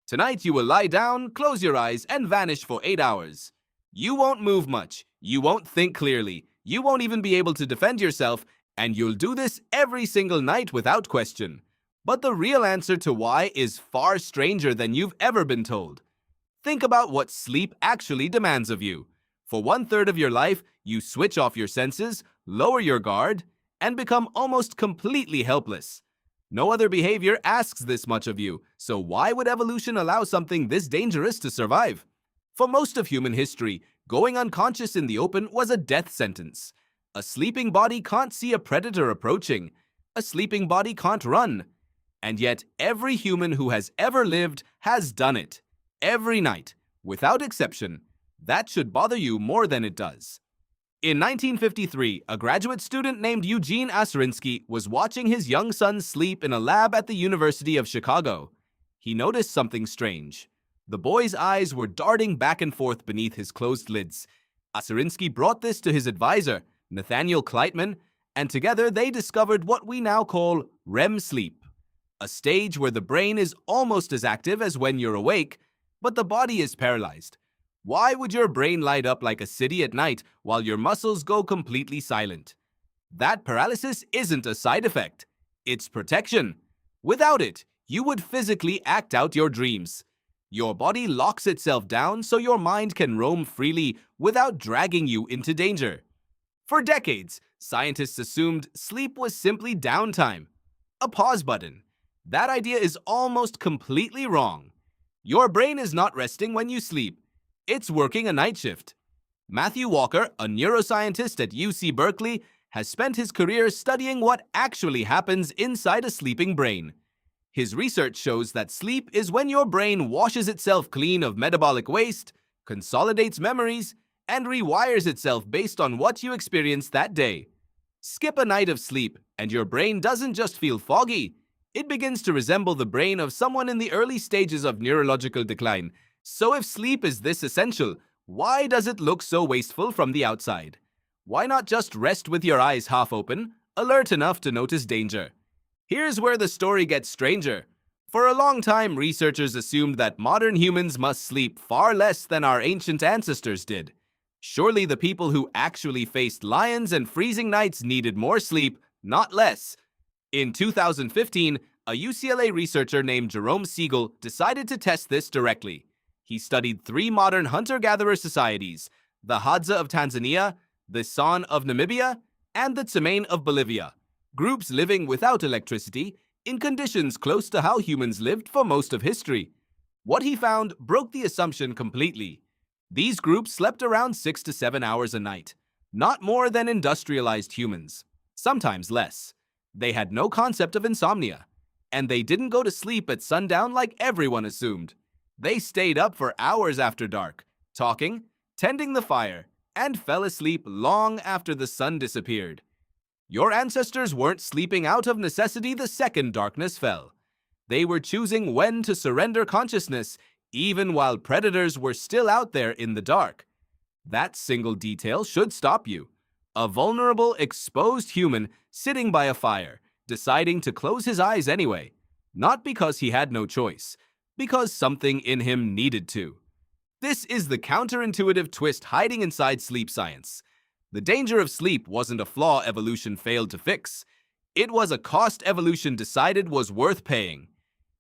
Tonight you will lie down, close your eyes, and vanish for 8 hours. You won't move much, you won't think clearly, you won't even be able to defend yourself, and you'll do this every single night without question. But the real answer to why is far stranger than you've ever been told. Think about what sleep actually demands of you. For 1/3 of your life, you switch off your senses, lower your guard, and become almost completely helpless. No other behavior asks this much of you, so why would evolution allow something this dangerous to survive? For most of human history, going unconscious in the open was a death sentence. A sleeping body can't see a predator approaching. A sleeping body can't run. And yet, every human who has ever lived has done it. Every night, without exception. That should bother you more than it does. In 1953, a graduate student named Eugene Aserinsky was watching his young son sleep in a lab at the University of Chicago. He noticed something strange. The boy's eyes were darting back and forth beneath his closed lids. Aserinsky brought this to his advisor, Nathaniel Kleitman, and together they discovered what we now call REM sleep, a stage where the brain is almost as active as when you're awake, but the body is paralyzed. Why would your brain light up like a city at night while your muscles go completely silent? That paralysis isn't a side effect. It's protection. Without it, you would physically act out your dreams. Your body locks itself down so your mind can roam freely without dragging you into danger. For decades, scientists assumed sleep was simply downtime, a pause button. That idea is almost completely wrong. Your brain is not resting when you sleep. It's working a night shift. Matthew Walker, a neuroscientist at UC Berkeley, has spent his career studying what actually happens inside a sleeping brain. His research shows that sleep is when your brain washes itself clean of metabolic waste, consolidates memories, and rewires itself based on what you experienced that day. Skip a night of sleep, and your brain doesn't just feel foggy. It begins to resemble the brain of someone in the early stages of neurological decline. So if sleep is this essential, why does it look so wasteful from the outside? Why not just rest with your eyes half open, alert enough to notice danger? Here's where the story gets stranger. For a long time, researchers assumed that modern humans must sleep far less than our ancient ancestors did. Surely the people who actually faced lions and freezing nights needed more sleep, not less. In 2015, a UCLA researcher named Jerome Siegel decided to test this directly. He studied 3 modern hunter-gatherer societies, the Hadza of Tanzania, the San of Namibia, and the Tsimane of Bolivia, groups living without electricity in conditions close to how humans lived for most of history. What he found broke the assumption completely. These groups slept around 6 to 7 hours a night, not more than industrialized humans, sometimes less. They had no concept of insomnia, and they didn't go to sleep at sundown like everyone assumed. They stayed up for hours after dark, talking, tending the fire, and fell asleep long after the sun disappeared. Your ancestors weren't sleeping out of necessity the second darkness fell. They were choosing when to surrender consciousness, even while predators were still out there in the dark. That single detail should stop you. A vulnerable, exposed human sitting by a fire, deciding to close his eyes anyway, not because he had no choice, because something in him needed to. This is the counterintuitive twist hiding inside sleep science. The danger of sleep wasn't a flaw evolution failed to fix. It was a cost evolution decided was worth paying.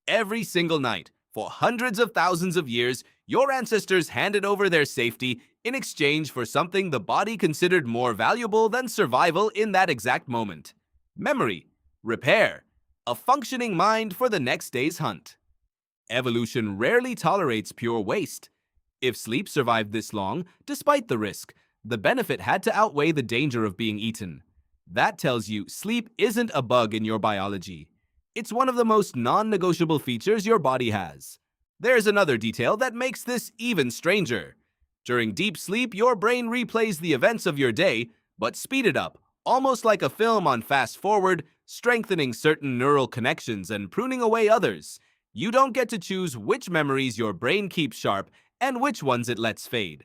Every single night, for hundreds of thousands of years, your ancestors handed over their safety in exchange for something the body considered more valuable than survival in that exact moment. Memory, repair, a functioning mind for the next day's hunt. Evolution rarely tolerates pure waste. If sleep survived this long, despite the risk, the benefit had to outweigh the danger of being eaten. That tells you sleep isn't a bug in your biology. It's one of the most non-negotiable features your body has. There's another detail that makes this even stranger. During deep sleep, your brain replays the events of your day, but speeded up, almost like a film on fast forward, strengthening certain neural connections and pruning away others. You don't get to choose which memories your brain keeps sharp and which ones it lets fade.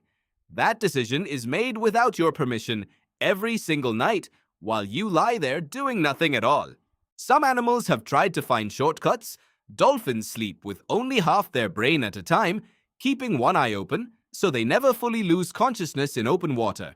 That decision is made without your permission every single night while you lie there doing nothing at all. Some animals have tried to find shortcuts, Dolphins sleep with only half their brain at a time, keeping one eye open, so they never fully lose consciousness in open water.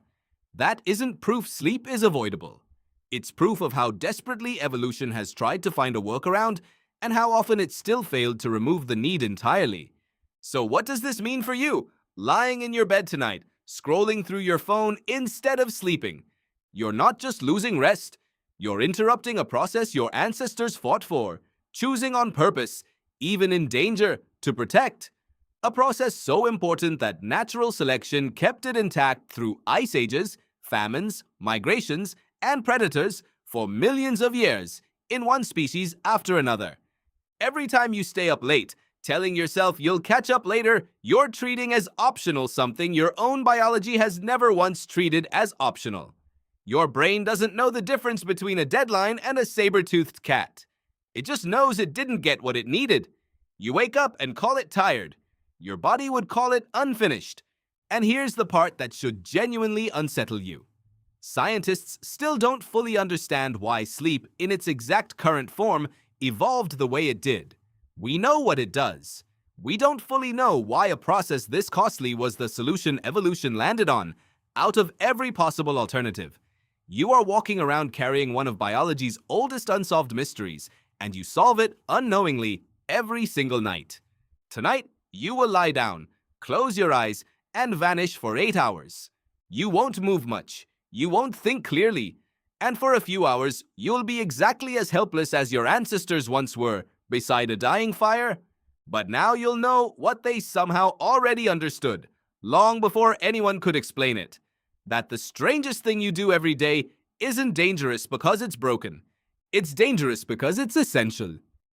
That isn't proof sleep is avoidable. It's proof of how desperately evolution has tried to find a workaround and how often it's still failed to remove the need entirely. So what does this mean for you? Lying in your bed tonight, scrolling through your phone instead of sleeping. You're not just losing rest, you're interrupting a process your ancestors fought for, choosing on purpose, even in danger, to protect. A process so important that natural selection kept it intact through ice ages, famines, migrations, and predators for millions of years, in one species after another. Every time you stay up late, telling yourself you'll catch up later, you're treating as optional something your own biology has never once treated as optional. Your brain doesn't know the difference between a deadline and a saber-toothed cat. It just knows it didn't get what it needed. You wake up and call it tired. Your body would call it unfinished. And here's the part that should genuinely unsettle you. Scientists still don't fully understand why sleep, in its exact current form, evolved the way it did. We know what it does. We don't fully know why a process this costly was the solution evolution landed on, out of every possible alternative. You are walking around carrying one of biology's oldest unsolved mysteries, and you solve it unknowingly every single night. Tonight, you will lie down, close your eyes, and vanish for 8 hours. You won't move much. You won't think clearly. And for a few hours, you'll be exactly as helpless as your ancestors once were, beside a dying fire. But now you'll know what they somehow already understood, long before anyone could explain it. That the strangest thing you do every day isn't dangerous because it's broken. It's dangerous because it's essential.